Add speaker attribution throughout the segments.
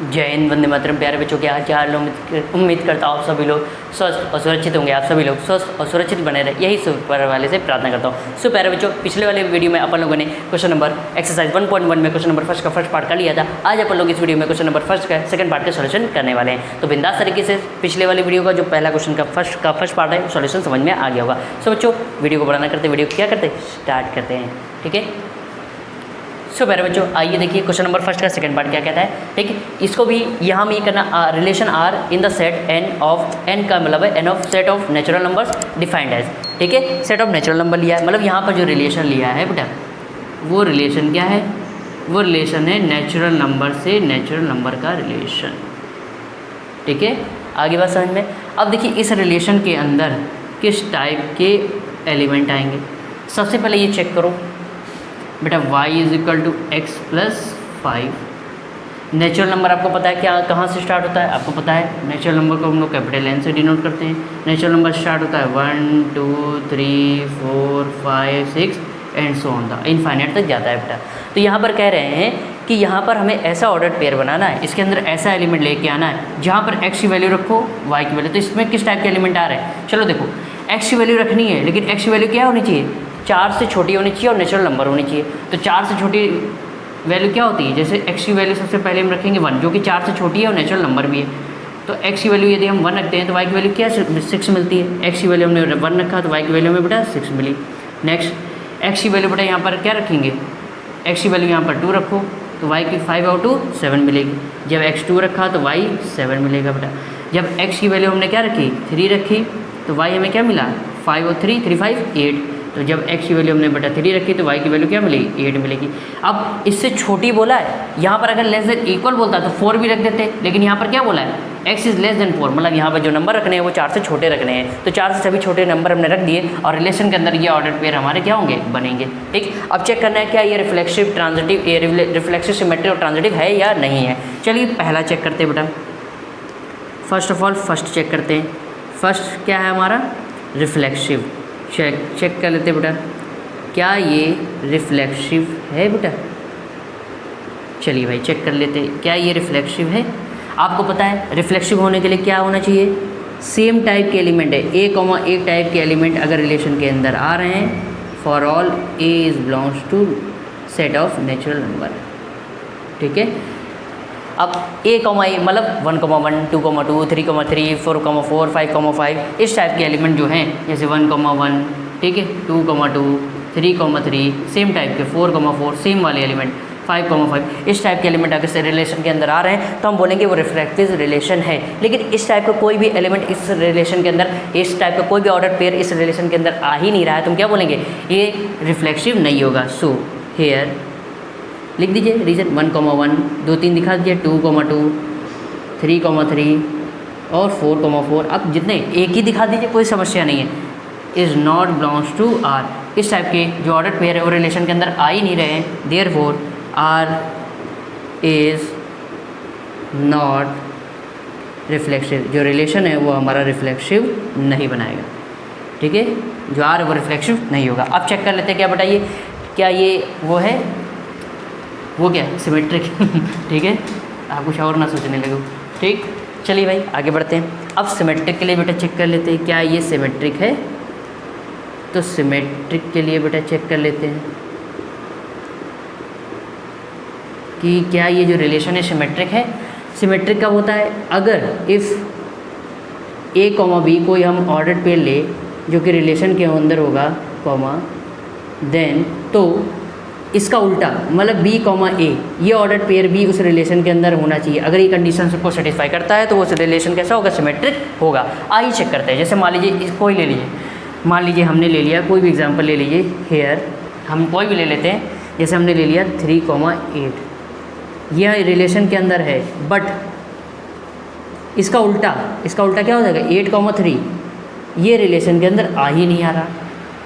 Speaker 1: जय हिंद, वंदे मातरम। प्यारे बच्चों, क्या हाल? उम्मीद करता हूँ आप सभी लोग स्वस्थ और सुरक्षित होंगे। आप सभी लोग स्वस्थ और सुरक्षित बने रहे, यही ऊपर वाले से प्रार्थना करता हूँ। सो प्यारे बच्चों, पिछले वाले वीडियो में अपन लोगों ने क्वेश्चन नंबर एक्सरसाइज 1.1 में क्वेश्चन नंबर फर्स्ट का फर्स्ट पार्ट कर लिया था। आज अपन लोग इस वीडियो में क्वेश्चन नंबर फर्स्ट का सेकंड पार्ट का सोल्यूशन करने वाले हैं। तो बिंदास तरीके से पिछले वाले वीडियो का जो पहला क्वेश्चन का फर्स्ट पार्ट है सोल्यूशन समझ में आ गया होगा। सो बच्चों, वीडियो को बढ़ाना करते वीडियो क्या करते स्टार्ट करते हैं। ठीक है, सो प्यारे बच्चों, आइए देखिए क्वेश्चन नंबर फर्स्ट का सेकंड पार्ट क्या कहता है। ठीक है, इसको भी यहाँ में करना relation R in the set N of N का मतलब है N of set of natural numbers defined as. ठीक है, सेट ऑफ नेचुरल नंबर लिया है, मतलब यहाँ पर जो रिलेशन लिया है बेटा वो रिलेशन क्या है? वो रिलेशन है नेचुरल नंबर से नेचुरल नंबर का रिलेशन। ठीक है, आगे बात समझ में। अब देखिए इस रिलेशन के अंदर किस टाइप के एलिमेंट आएंगे। सबसे पहले ये चेक करो बेटा, y is equal to X plus 5। Natural number आपको पता है क्या कहाँ से स्टार्ट होता है? आपको पता है नेचुरल नंबर को हम लोग कैपिटल एन से डिनोट करते हैं। नेचुरल नंबर स्टार्ट होता है 1 2 3 4 5 6 and so on the infinite तक जाता है बेटा। तो यहाँ पर कह रहे हैं कि यहाँ पर हमें ऐसा ऑर्डर पेयर बनाना है, इसके अंदर ऐसा एलिमेंट लेके आना है जहाँ पर x की वैल्यू रखो y की वैल्यू। तो इसमें किस टाइप के एलिमेंट आ रहे हैं? चलो देखो, x की वैल्यू रखनी है, लेकिन x की वैल्यू क्या होनी चाहिए? 4 से छोटी होनी चाहिए और नेचुरल नंबर होनी चाहिए। तो 4 से छोटी वैल्यू क्या होती है? जैसे x की वैल्यू सबसे पहले हम रखेंगे 1, जो कि 4 से छोटी है और नेचुरल नंबर भी है। तो x की वैल्यू यदि हम 1 रखते हैं तो y की वैल्यू क्या 6 मिलती है। x की वैल्यू हमने 1 रखा तो y की वैल्यू में बेटा 6 मिली। नेक्स्ट x की वैल्यू बेटा यहाँ पर क्या रखेंगे? x की वैल्यू यहाँ पर 2 रखो तो y की 5 और 2 7 मिलेगी। जब x 2 रखा तो y 7 मिलेगा बेटा। जब x की वैल्यू हमने क्या रखी? 3 रखी तो y हमें क्या मिला? 5 और 3 3 5 8। तो जब x की वैल्यू हमने बेटा 3 रखी तो y की वैल्यू क्या मिलेगी? 8 मिलेगी। अब इससे छोटी बोला है, यहाँ पर अगर लेस देन इक्वल बोलता तो 4 भी रख देते, लेकिन यहाँ पर क्या बोला है? x इज़ लेस देन 4, मतलब यहाँ पर जो नंबर रखने हैं वो 4 से छोटे रखने हैं। तो 4 से सभी छोटे नंबर हमने रख दिए और रिलेशन के अंदर ये ऑर्डर पेयर हमारे क्या होंगे? बनेंगे। ठीक, अब चेक करना है क्या ये रिफ्लेक्सिव ट्रांजिटिव रिफ्लेक्सिव सिमेट्री और ट्रांजिटिव है या नहीं है। चलिए पहला चेक करते हैं बेटा। First of all first check करते हैं। फर्स्ट क्या है हमारा? रिफ्लेक्सिव। चेक कर लेते बेटा, क्या ये रिफ्लेक्सिव है बेटा? चलिए भाई चेक कर लेते हैं, क्या ये रिफ्लेक्सिव है? आपको पता है रिफ्लेक्सिव होने के लिए क्या होना चाहिए? सेम टाइप के एलिमेंट है, एक टाइप के एलिमेंट अगर रिलेशन के अंदर आ रहे हैं, for all A is belongs to set of natural number. ठीक है, अब a, मतलब 1, 1, 2, 2, 3, 3, 4, 4, 5, 5 इस टाइप के एलिमेंट जो हैं, जैसे 1, 1, ठीक है, 2, 2, 3, 3 सेम टाइप के 4, 4 सेम वाले एलिमेंट 5, 5 इस टाइप के एलिमेंट अगर से रिलेशन के अंदर आ रहे हैं तो हम बोलेंगे वो रिफ्लेक्टिव रिलेशन है। लेकिन इस टाइप का कोई भी एलिमेंट इस रिलेशन के अंदर, इस टाइप का कोई भी ऑर्डर पेयर इस रिलेशन के अंदर आ ही नहीं रहा है, तो हम क्या बोलेंगे? ये रिफ्लेक्सिव नहीं होगा। सो हेयर लिख दीजिए रीजन 1, 1 2 3 दिखा दीजिए, 2, 2 3, 3 और 4, 4 अब जितने एक ही दिखा दीजिए, कोई समस्या नहीं है। Is not belongs to R. इस टाइप के जो ऑर्डर पेयर है वो रिलेशन के अंदर आ ही नहीं रहे हैं। Therefore R is not reflexive. जो रिलेशन है वो हमारा रिफ्लेक्सिव नहीं बनाएगा। ठीक है, जो आर है वो रिफ्लेक्सिव नहीं होगा। अब चेक कर लेते हैं, क्या बताइए, क्या ये वो है? वो क्या? सिमेट्रिक। ठीक है, आप कुछ और ना सोचने लगो। ठीक, चलिए भाई आगे बढ़ते हैं। अब सिमेट्रिक के लिए बेटा चेक कर लेते हैं, क्या ये सिमेट्रिक है? तो सिमेट्रिक के लिए बेटा चेक कर लेते हैं कि क्या ये जो रिलेशन है सिमेट्रिक है। सिमेट्रिक कब होता है? अगर इफ़ a, b कोई हम ऑर्डर पेयर ले जो कि रिलेशन के अंदर होगा, देन तो इसका उल्टा मतलब b, a ये ऑर्डर पेयर भी उस रिलेशन के अंदर होना चाहिए। अगर ये कंडीशन को सेटिस्फाई करता है तो वो रिलेशन कैसा होगा? सिमेट्रिक होगा। आइए चेक करते हैं। जैसे मान लीजिए इसको ही ले लीजिए, मान लीजिए हमने ले लिया कोई भी एग्जांपल ले लीजिए। हेयर हम कोई भी ले लेते हैं, जैसे हमने ले लिया 3, 8 यह रिलेशन के अंदर है, बट इसका उल्टा क्या हो जाएगा? 8, 3 ये रिलेशन के अंदर आ ही नहीं आ रहा।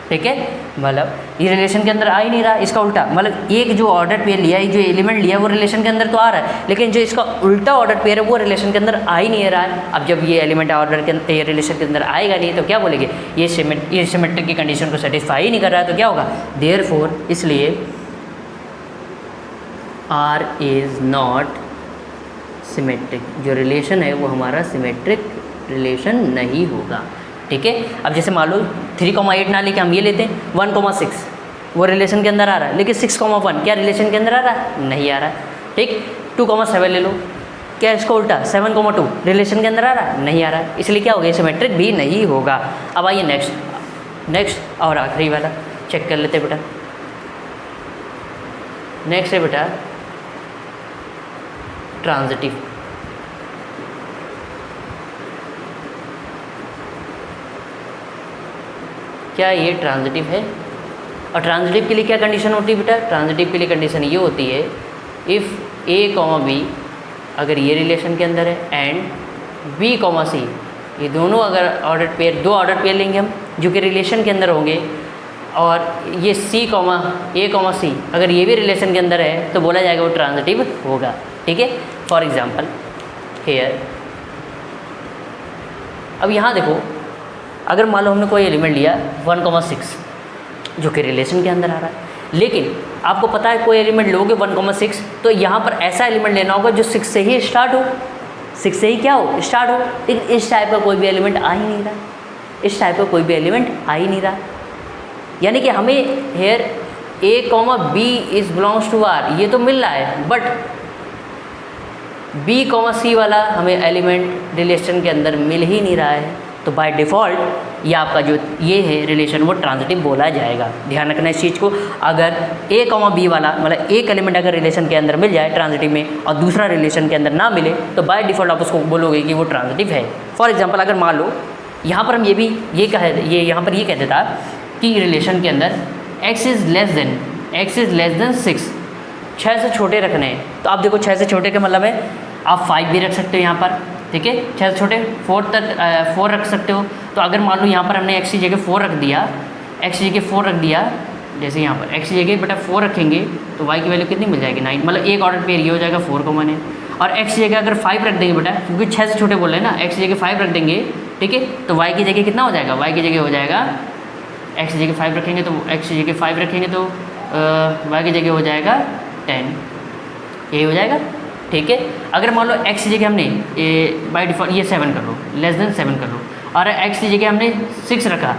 Speaker 1: ठीक है, मतलब ये रिलेशन के अंदर आ ही नहीं रहा। इसका उल्टा मतलब एक जो ऑर्डर पेयर लिया है, जो एलिमेंट लिया है वो रिलेशन के अंदर तो आ रहा है, लेकिन जो इसका उल्टा ऑर्डर पेयर है वो रिलेशन के अंदर आ ही नहीं रहा है। अब जब ये एलिमेंट ऑर्डर के ये रिलेशन के अंदर आएगा नहीं तो क्या बोलेंगे? ये सिमेट्रिक की कंडीशन को सेटिस्फाई ही नहीं कर रहा है, तो क्या होगा? देयरफॉर इसलिए आर इज़ नॉट सिमेट्रिक, जो रिलेशन है वो हमारा सिमेट्रिक रिलेशन नहीं होगा। ठीक है, अब जैसे मान लो 3,8 ना लेके हम ये लेते हैं 1,6, वो रिलेशन के अंदर आ रहा है, लेकिन 6,1 क्या रिलेशन के अंदर आ रहा है? नहीं आ रहा है। ठीक, 2,7 ले लो, क्या इसका उल्टा 7,2 रिलेशन के अंदर आ रहा है? नहीं आ रहा है, इसलिए क्या हो गया? सिमेट्रिक भी नहीं होगा। अब आइए नेक्स्ट और आखिरी वाला चेक कर लेते बेटा। नेक्स्ट है बेटा ट्रांजिटिव। क्या ये ट्रांजिटिव है? और ट्रांजिटिव के लिए क्या कंडीशन होती है बेटा? ट्रांजिटिव के लिए कंडीशन ये होती है, इफ़ ए कॉमा बी अगर ये रिलेशन के अंदर है एंड बी कॉमा सी, ये दोनों अगर ऑर्डर पेयर, दो ऑर्डर पेयर लेंगे हम जो कि रिलेशन के अंदर होंगे, और ये सी कॉमा ए कॉमा सी अगर ये भी रिलेशन के अंदर है तो बोला जाएगा वो ट्रांजिटिव होगा। ठीक है, फॉर एग्जांपल हेयर, अब यहाँ देखो, अगर मान लो हमने कोई एलिमेंट लिया 1,6 जो कि रिलेशन के अंदर आ रहा है, लेकिन आपको पता है कोई एलिमेंट लोगे 1,6 तो यहाँ पर ऐसा एलिमेंट लेना होगा जो 6 से ही स्टार्ट हो, 6 से ही क्या हो? स्टार्ट हो। लेकिन इस टाइप का कोई भी एलिमेंट आ ही नहीं रहा, इस टाइप का कोई भी एलिमेंट आ ही नहीं रहा, यानी कि हमें here A comma B is belongs to R ये तो मिल रहा है, बट बी कॉमा सी वाला हमें एलिमेंट रिलेशन के अंदर मिल ही नहीं रहा है, तो बाय डिफ़ॉल्ट ये आपका जो ये है रिलेशन वो ट्रांजिटिव बोला जाएगा। ध्यान रखना इस चीज़ को, अगर ए कॉमा बी वाला मतलब एक एलिमेंट अगर रिलेशन के अंदर मिल जाए ट्रांजिटिव में और दूसरा रिलेशन के अंदर ना मिले तो बाय डिफ़ॉल्ट आप उसको बोलोगे कि वो ट्रांजिटिव है। फॉर एग्जांपल अगर मान लो यहाँ पर हम ये भी ये यहाँ पर ये कहते था कि रिलेशन के अंदर x इज़ लेस देन 6, 6 से छोटे रखने हैं, तो आप देखो 6 से छोटे का मतलब है आप 5 भी रख सकते हो यहाँ पर। ठीक है, 6 से छोटे 4 रख सकते हो। तो अगर मान लो यहाँ पर हमने x की जगह 4 रख दिया, x की जगह 4 रख दिया, जैसे यहाँ पर x की जगह बेटा 4 रखेंगे तो y की वैल्यू कितनी मिल जाएगी? 9, मतलब एक ऑर्डर पेयर ये हो जाएगा 4 को मैंने, और x की जगह अगर 5 रख देंगे बेटा, क्योंकि 6 से छोटे बोल रहे हैं ना, x की जगह 5 रख देंगे, ठीक है, तो y की जगह कितना हो जाएगा? y की जगह हो जाएगा, x की जगह 5 रखेंगे तो x की जगह 5 रखेंगे तो y की जगह हो जाएगा 10, यही हो जाएगा। ठीक है, अगर मान लो x की जगह हमने बाय डिफ़ॉल्ट ये 7 कर लो, लेस देन 7 कर लो, और x की जगह हमने 6 रखा,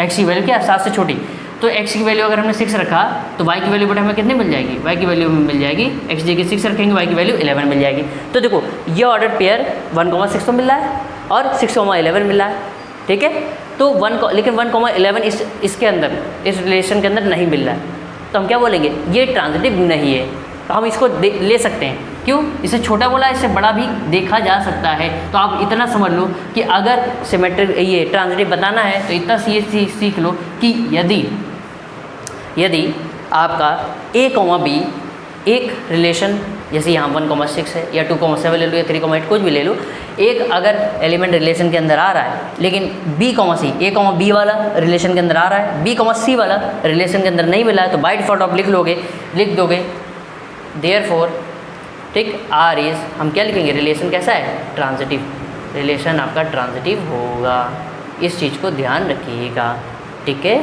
Speaker 1: x की वैल्यू क्या 7 से छोटी, तो x की वैल्यू अगर हमने 6 रखा तो y की वैल्यू बेटा हमें कितनी मिल जाएगी? y की वैल्यू मिल जाएगी, x की जगह 6 रखेंगे y की वैल्यू 11 मिल जाएगी। तो देखो ये ऑर्डर पेयर 1,6 तो मिल रहा है और 6,11 मिल रहा है। ठीक है, तो लेकिन 1,11 इसके अंदर इस रिलेशन के अंदर नहीं मिल रहा है, तो हम क्या बोलेंगे? ये ट्रांजिटिव नहीं है। तो हम इसको ले सकते हैं, क्यों? इससे छोटा बोला, इससे बड़ा भी देखा जा सकता है। तो आप इतना समझ लो कि अगर सिमेट्रिक ये ट्रांजिटिव बताना है तो इतना सीख लो कि यदि आपका a कॉमा बी एक रिलेशन, जैसे यहाँ 1,6 है या 2,7 ले लो या 3,8 कुछ भी ले लो, एक अगर एलिमेंट रिलेशन के अंदर आ रहा है, लेकिन b comma C, a comma B वाला रिलेशन के अंदर आ रहा है, b कॉमा सी वाला रिलेशन के अंदर नहीं मिला है, तो बाय डिफ़ॉल्ट आप लिख दोगे देयरफॉर, ठीक, आर इज़, हम क्या लिखेंगे? रिलेशन कैसा है? ट्रांजिटिव, रिलेशन आपका ट्रांजिटिव होगा। इस चीज़ को ध्यान रखिएगा। ठीक है,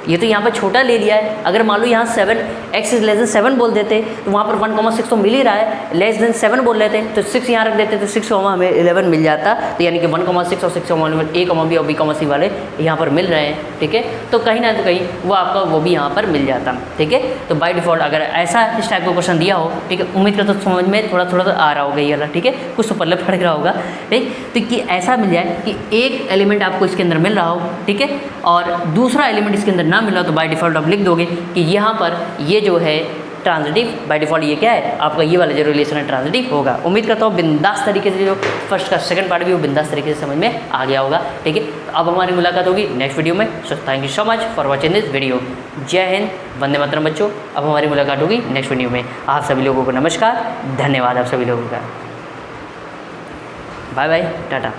Speaker 1: ये तो यहाँ पर छोटा ले लिया है। अगर मान लो यहाँ 7 x इज़ लेस देन 7 बोल देते तो वहाँ पर 1,6 तो मिल ही रहा है, लेस देन 7 बोल लेते तो 6 यहाँ रख देते तो 6, हमें 11 मिल जाता। तो यानी कि 1,6 और 6,11 a कॉमा बी और b कॉमा सी वाले यहाँ पर मिल रहे हैं। ठीक है, तो कहीं ना तो कहीं वो आपका वो भी यहाँ पर मिल जाता। ठीक है, तो बाय डिफ़ॉल्ट अगर ऐसा इस टाइप का क्वेश्चन दिया हो, ठीक है, उम्मीद करता तो समझ में थोड़ा तो आ रहा होगा ये वाला। ठीक है, कुछ तो पल्ले फट रहा होगा। ठीक, तो कि ऐसा मिल जाए कि एक एलिमेंट आपको इसके अंदर मिल रहा हो, ठीक है, और दूसरा एलिमेंट इसके अंदर ना मिल रहा, तो बाय डिफ़ॉल्ट आप लिख दोगे कि यहाँ पर ये जो है ट्रांजिटिव, बाय डिफ़ॉल्ट ये क्या है? आपका ये वाला जो रिलेशन है ट्रांजिटिव होगा। उम्मीद करता हूँ बिंदास तरीके से जो फर्स्ट का सेकंड पार्ट भी वो बिंदास तरीके से समझ में आ गया होगा। ठीक है, तो अब हमारी मुलाकात होगी नेक्स्ट वीडियो में। So thank you so much for watching this video. जय हिंद, वंदे मातरम बच्चों। अब हमारी मुलाकात होगी नेक्स्ट वीडियो में। आप सभी लोगों को नमस्कार, धन्यवाद आप सभी लोगों का, बाय बाय, टाटा।